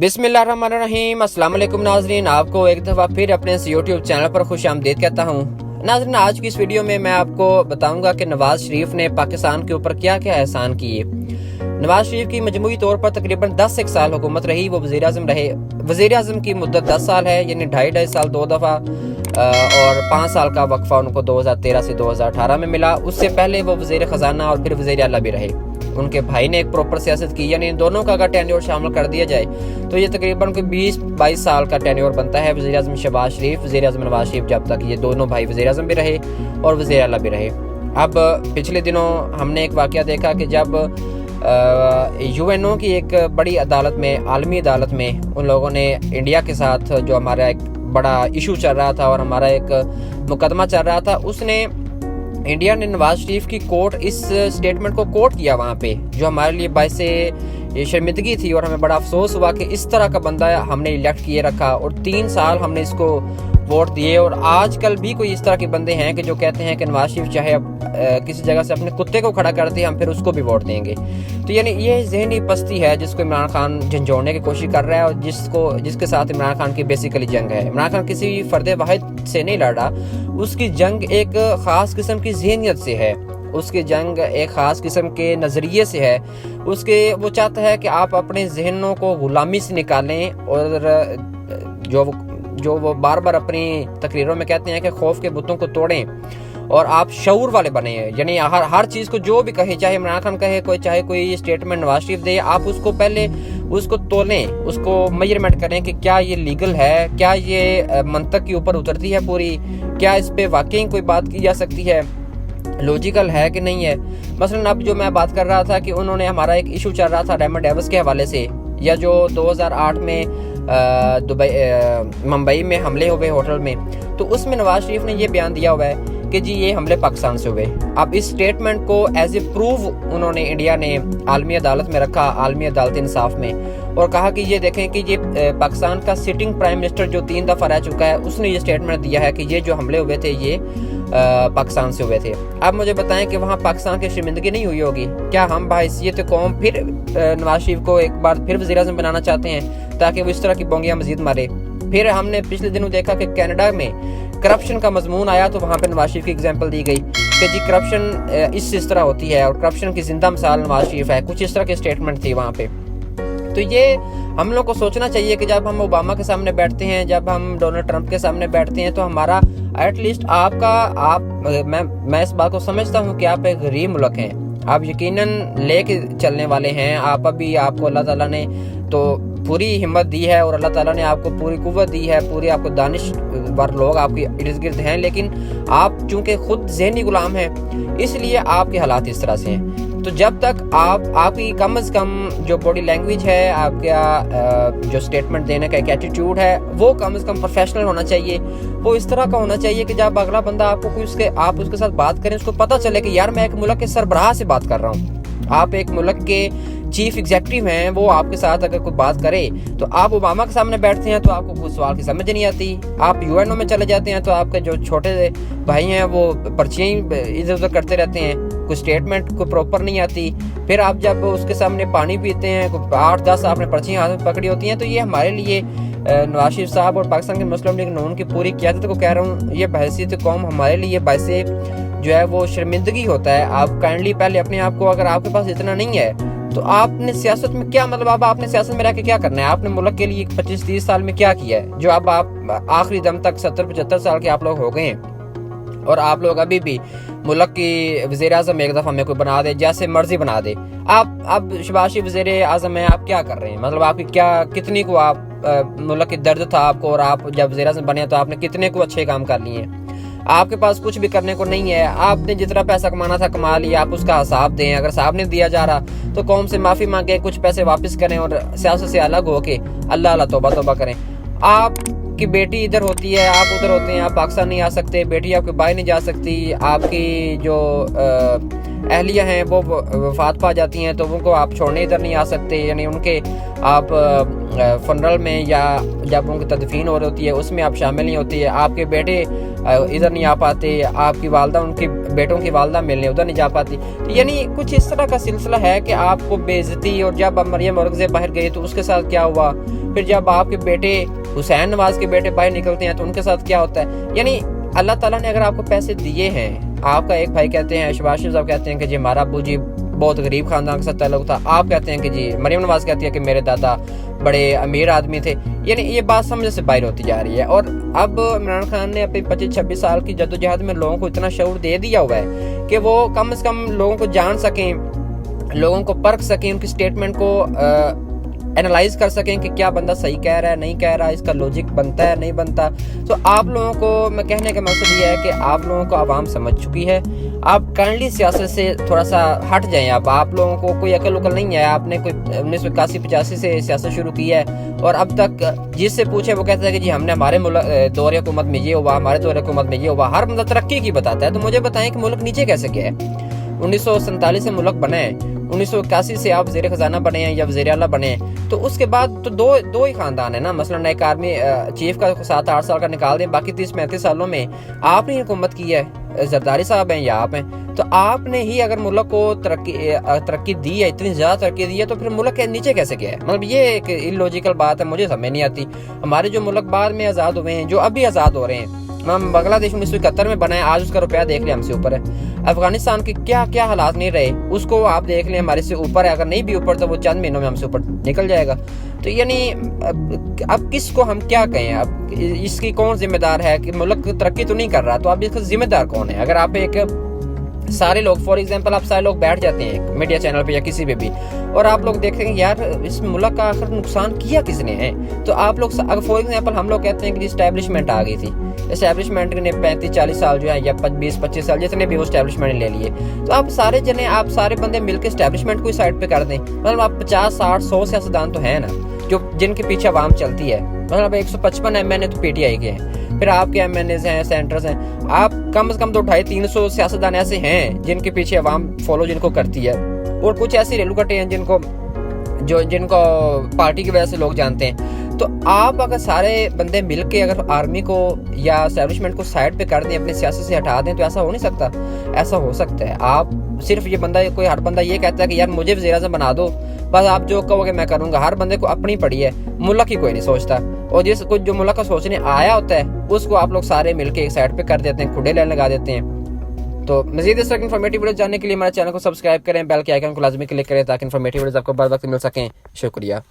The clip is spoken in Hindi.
बिस्मिल्लाहिर्रहमानिर्रहीम। अस्सलाम वालेकुम नाज़रीन, आपको एक दफ़ा फिर अपने इस यूट्यूब चैनल पर खुश आमदीद कहता हूँ। नाज़रीन, आज की इस वीडियो में मैं आपको बताऊंगा कि नवाज शरीफ ने पाकिस्तान के ऊपर क्या क्या एहसान किए। नवाज शरीफ की मजमूई तौर पर तकरीबन 10 साल हुकूमत रही, वो वज़ीर आज़म रहे। वज़ीर आज़म की मुद्दत 10 साल है, यानी 2.5 साल 2 दफ़ा और 5 साल का वक्फा उनको 2013 से 2018 में मिला। उससे पहले वो वज़ीर ख़जाना और फिर वज़ीर आला भी रहे। उनके भाई ने एक प्रॉपर सियासत की, यानी इन दोनों का अगर टेन्योर शामिल कर दिया जाए तो ये तकरीबन कोई 20-22 साल का टेन्योर बनता है। वज़ीर आज़म शहबाज शरीफ, वज़ीर आज़म नवाज शरीफ, जब तक ये दोनों भाई वज़ीर आज़म भी रहे और वज़ीर आला भी रहे। अब पिछले दिनों हमने एक वाक़या देखा कि जब UNO की एक बड़ी अदालत में, आलमी अदालत में, उन लोगों ने इंडिया के साथ जो हमारा एक बड़ा इशू चल रहा था और हमारा एक मुकदमा चल रहा था, उसने इंडिया ने नवाज शरीफ की कोर्ट इस स्टेटमेंट को कोर्ट किया वहाँ पे, जो हमारे लिए बायस शर्मिंदगी थी और हमें बड़ा अफसोस हुआ कि इस तरह का बंदा हमने इलेक्ट किए रखा और 3 साल हमने इसको वोट दिए। और आजकल भी कोई इस तरह के बंदे हैं कि जो कहते हैं कि नवाज शरीफ चाहे किसी जगह से अपने कुत्ते को खड़ा करते हैं, हम फिर उसको भी वोट देंगे। तो यानी ये जहनी पस्ती है जिसको इमरान खान झंझोड़ने की कोशिश कर रहा है और जिसके साथ इमरान खान की बेसिकली जंग है। इमरान खान किसी फर्द वाहिद से नहीं लड़ रहा, उसकी जंग एक ख़ास किस्म की जहनीत से है, उसकी जंग एक ख़ास किस्म के नज़रिए से है। वो चाहता है कि आप अपने जहनों को गुलामी से निकालें और जो वो बार बार अपनी तकरीरों में कहते हैं कि खौफ के बुतों को तोड़ें और आप शऊर वाले बने हैं। यानी हर चीज़ को जो भी कहे, चाहे इमरान खान कहे, चाहे कोई स्टेटमेंट नवाज शरीफ दे, आप उसको पहले उसको तोलें, उसको मेजरमेंट करें कि क्या ये लीगल है, क्या ये मंतक के ऊपर उतरती है पूरी, क्या इस पे वाकई कोई बात की जा सकती है, लॉजिकल है कि नहीं है। मसलन अब जो मैं बात कर रहा था कि उन्होंने, हमारा एक इशू चल रहा था रेमंड डेविस के हवाले से, या जो 2008 में मुंबई में हमले हुए होटल में, तो उसमें नवाज शरीफ ने ये बयान दिया हुआ है कि जी ये हमले पाकिस्तान से हुए। अब इस स्टेटमेंट को एज ए प्रूफ उन्होंने, इंडिया ने आलमी अदालत में रखा, आलमी अदालत इंसाफ में, और कहा कि ये देखें कि ये पाकिस्तान का सिटिंग प्राइम मिनिस्टर जो 3 दफ़ा रह चुका है, उसने ये स्टेटमेंट दिया है कि ये जो हमले हुए थे ये पाकिस्तान से हुए थे। अब मुझे बताएं कि वहाँ पाकिस्तान की शर्मिंदगी नहीं हुई होगी क्या? हम बहैसियत कौम फिर नवाज शरीफ को एक बार फिर वज़ीर आज़म बनाना चाहते हैं ताकि वो इस तरह की बोंगियाँ मजीद मारे। फिर हमने पिछले दिनों देखा कि कनाडा में करप्शन का मजमून आया, तो वहाँ पे नवाज शरीफ की एग्जांपल दी गई कि जी करप्शन इस तरह होती है और करप्शन की जिंदा मिसाल नवाज शरीफ है। कुछ इस तरह की स्टेटमेंट थी वहाँ पे। तो ये हम लोग को सोचना चाहिए कि जब हम ओबामा के सामने बैठते हैं, जब हम डोनाल्ड ट्रंप के सामने बैठते हैं, तो हमारा एटलीस्ट मैं इस बात को समझता हूँ कि आप एक गरीब मुल्क हैं, आप यकीनन लेके चलने वाले हैं। आपको अल्लाह ताला ने तो पूरी हिम्मत दी है और अल्लाह ताला ने आपको पूरी कुव्वत दी है, पूरी आपको दानिशवर लोग आपके इर्द गिर्द हैं, लेकिन आप चूंकि खुद ज़हनी गुलाम हैं, इसलिए आपके हालात इस तरह से हैं। तो जब तक आपकी कम से कम जो बॉडी लैंग्वेज है, आपका जो स्टेटमेंट देने का एक एटीट्यूड है, वो कम से कम प्रोफेशनल होना चाहिए। वो इस तरह का होना चाहिए कि जब अगला बंदा आप उसके साथ बात करें, उसको पता चले कि यार मैं एक मुल्क के सरबराह से बात कर रहा हूँ। आप एक मुल्क के चीफ एग्जीक्यूटिव हैं, वो आपके साथ अगर कोई बात करे, तो आप ओबामा के सामने बैठते हैं तो आपको कुछ सवाल की समझ नहीं आती। आप UNO में चले जाते हैं तो आपके जो छोटे भाई हैं वो पर्चियाँ इधर उधर करते रहते हैं, कोई स्टेटमेंट को प्रॉपर नहीं आती। फिर आप जब उसके सामने पानी पीते हैं, 8-10 आपने पर्चियाँ हाथ में पकड़ी होती हैं। तो ये हमारे लिए नवाज शरीफ साहब और पाकिस्तान के मुस्लिम लीग नून की पूरी क़यादत को कह रहा हूँ, ये बहैसियत कौम हमारे लिए बायसे जो है वो शर्मिंदगी होता है। आप काइंडली पहले अपने आप को, अगर आपके पास इतना नहीं है तो आपने सियासत में क्या, मतलब अब आपने सियासत में रह के क्या करना है? आपने मुल्क के लिए 25-30 साल में क्या किया है, जो अब आप आखिरी दम तक 70-75 साल के आप लोग हो गए हैं और आप लोग अभी भी मुल्क की वज़ीर आज़म एक दफ़ा में कोई बना दे, जैसे मर्जी बना दे। आप अब शहबाज शरीफ वज़ीर आज़म हैं, आप क्या कर रहे हैं? मतलब आपकी कितनी को आप मुल्क की दर्द था आपको, और आप जब वज़ीर आज़म बने तो आपने कितने को अच्छे काम कर लिए हैं? आपके पास कुछ भी करने को नहीं है। आपने जितना पैसा कमाना था कमा लिया, आप उसका हिसाब दें। अगर हिसाब नहीं दिया जा रहा तो कौम से माफ़ी मांगे, कुछ पैसे वापस करें और सियासत से अलग होके अल्लाह तौबा करें। आपकी बेटी इधर होती है, आप उधर होते हैं, आप पाकिस्तान नहीं आ सकते, बेटी आपके बाहर नहीं जा सकती, आपकी जो अहलिया हैं वो वफात पा जाती हैं तो उनको आप छोड़ने इधर नहीं आ सकते, यानी उनके आप फनरल में या जब उनकी तदफीन हो रही होती है उसमें आप शामिल नहीं होती है। आपके बेटे इधर नहीं आ पाते, आपकी वालदा उनकी बेटों की वालदा मिलने उधर नहीं जा पाती। तो यानी कुछ इस तरह का सिलसिला है कि आपको बेइज्जती, और जब मरियम औरंगज़ेब बाहर गई तो उसके साथ क्या हुआ, फिर जब आपके बेटे हुसैन नवाज के बेटे बाहर निकलते हैं तो उनके साथ क्या होता है। यानी अल्लाह ताला ने अगर आपको पैसे दिए हैं, आपका एक भाई कहते हैं शहबाज साहब कहते हैं कि जी हमारा अबू जी बहुत गरीब खानदान के साथ ताल्लुक था, आप कहते हैं कि जी मरियम नवाज कहती है कि मेरे दादा बड़े अमीर आदमी थे। यानी ये बात समझ से बाहर होती जा रही है। और अब इमरान खान ने अपनी 25-26 साल की जद्दोजहद में लोगों को इतना शऊर दे दिया हुआ है कि वो कम से कम लोगों को जान सकें, लोगों को परख सकें, उनकी स्टेटमेंट को एनालाइज कर सकें कि क्या बंदा सही कह रहा है नहीं कह रहा, इसका लॉजिक बनता है नहीं बनता। तो आप लोगों को मैं कहने का मकसद ये है कि आप लोगों को आवाम समझ चुकी है, आप काइंडली सियासत से थोड़ा सा हट जाएं। आप लोगों को कोई अकल उकल नहीं है, आपने कोई 1981-85 से सियासत शुरू की है और अब तक जिससे पूछे वो कहता है कि जी हमने हमारे दौरे हुकूमत में ये हुआ, हमारे दौरे हुकूमत में ये हुआ। हर बंदा तरक्की की बताता है। तो मुझे बताएं कि मुल्क नीचे कैसे गया है। 1947 से मुल्क बना है, 1981 से आप वज़ीर खजाना बने हैं या वज़ीर आला बने हैं, तो उसके बाद तो दो ही खानदान है ना। मसलन एक आर्मी चीफ का 7-8 साल का निकाल दें, बाकी 30-35 सालों में आपने हुकूमत की है, जरदारी साहब हैं या आप हैं। तो आपने ही अगर मुल्क को तरक्की दी है, इतनी ज़्यादा तरक्की दी है, तो फिर मुल्क के नीचे कैसे गया है। मतलब ये एक इलॉजिकल बात है, मुझे समझ नहीं आती। हमारे जो मुल्क बाद में आज़ाद हुए हैं, जो अभी आज़ाद हो रहे हैं, बांग्लादेश 1971 में बना है, आज उसका रुपया देख लिया हमसे ऊपर है। अफगानिस्तान के क्या क्या हालात नहीं रहे, उसको आप देख लें, हमारे से ऊपर है। अगर नहीं भी ऊपर तो वो चंद महीनों में हमसे ऊपर निकल जाएगा। तो यानी अब किसको हम क्या कहें, अब इसकी कौन जिम्मेदार है कि मुल्क तरक्की तो नहीं कर रहा, तो अब इसका जिम्मेदार कौन है। अगर आप एक सारे लोग फॉर एग्जांपल आप सारे लोग बैठ जाते हैं मीडिया चैनल पे या किसी पे भी और आप लोग देखेंगे यार इस मुल्क का आखिर नुकसान किया किसने है, तो आप लोग अगर फॉर एग्जांपल हम लोग कहते हैं कि इस्टेब्लिशमेंट आ गई थी, इस्टेब्लिशमेंट ने 35-40 साल जो है या 20-25 साल जितने भी वो इस्टेब्लिशमेंट ले लिए, तो आप सारे बंदे मिलकर इस्टेब्लिशमेंट को साइड पे कर दें। मतलब आप 50-60-100 सियासतदान तो है ना जो जिनके पीछे आवाम चलती है। मतलब 155 MNA तो PTI के हैं, फिर आपके MNAs हैं, सेंटर्स हैं, आप कम से कम तो 250-300 सियासतदान ऐसे हैं जिनके पीछे आवाम फॉलो जिनको करती है, और कुछ ऐसे रेलूकटे हैं जिनको पार्टी की वजह से लोग जानते हैं। तो आप अगर सारे बंदे मिलके अगर आर्मी को या एस्टैब्लिशमेंट को साइड पे कर दें, अपनी सियासत से हटा दें, तो ऐसा हो नहीं सकता। ऐसा हो सकता है। आप सिर्फ ये बंदा कोई हर बंदा ये कहता है कि यार मुझे वज़ीर आज़म बना दो, बस आप जो कहोगे मैं करूंगा। हर बंदे को अपनी पड़ी है, मुल्क की कोई नहीं सोचता। और जिस कुछ जो मुल्क का सोचने आया होता है उसको आप लोग सारे मिलके एक साइड पे कर देते हैं, खुडे लगा देते हैं। तो मज़ीद इस तरह की इन्फॉर्मेटिव वीडियो जानने के लिए हमारे चैनल को सब्सक्राइब करें, बेल के आइकन को लाजमी क्लिक करें ताकि इन्फॉर्मेटिव वीडियोस आपको बर वक्त मिल सकें। शुक्रिया।